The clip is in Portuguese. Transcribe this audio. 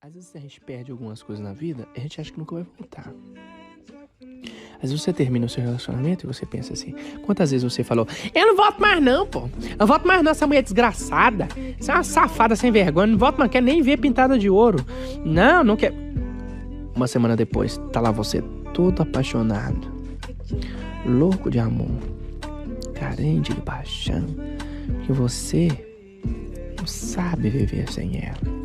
Às vezes a gente perde algumas coisas na vida e a gente acha que nunca vai voltar. Às vezes você termina o seu relacionamento e você pensa assim, quantas vezes você falou, eu não volto mais não, pô. Eu não volto mais não, essa mulher desgraçada. Você é uma safada sem vergonha, não volto mais, quero nem ver pintada de ouro. Não, não quero. Uma semana depois, tá lá você todo apaixonado, louco de amor, carente de paixão, e você não sabe viver sem ela.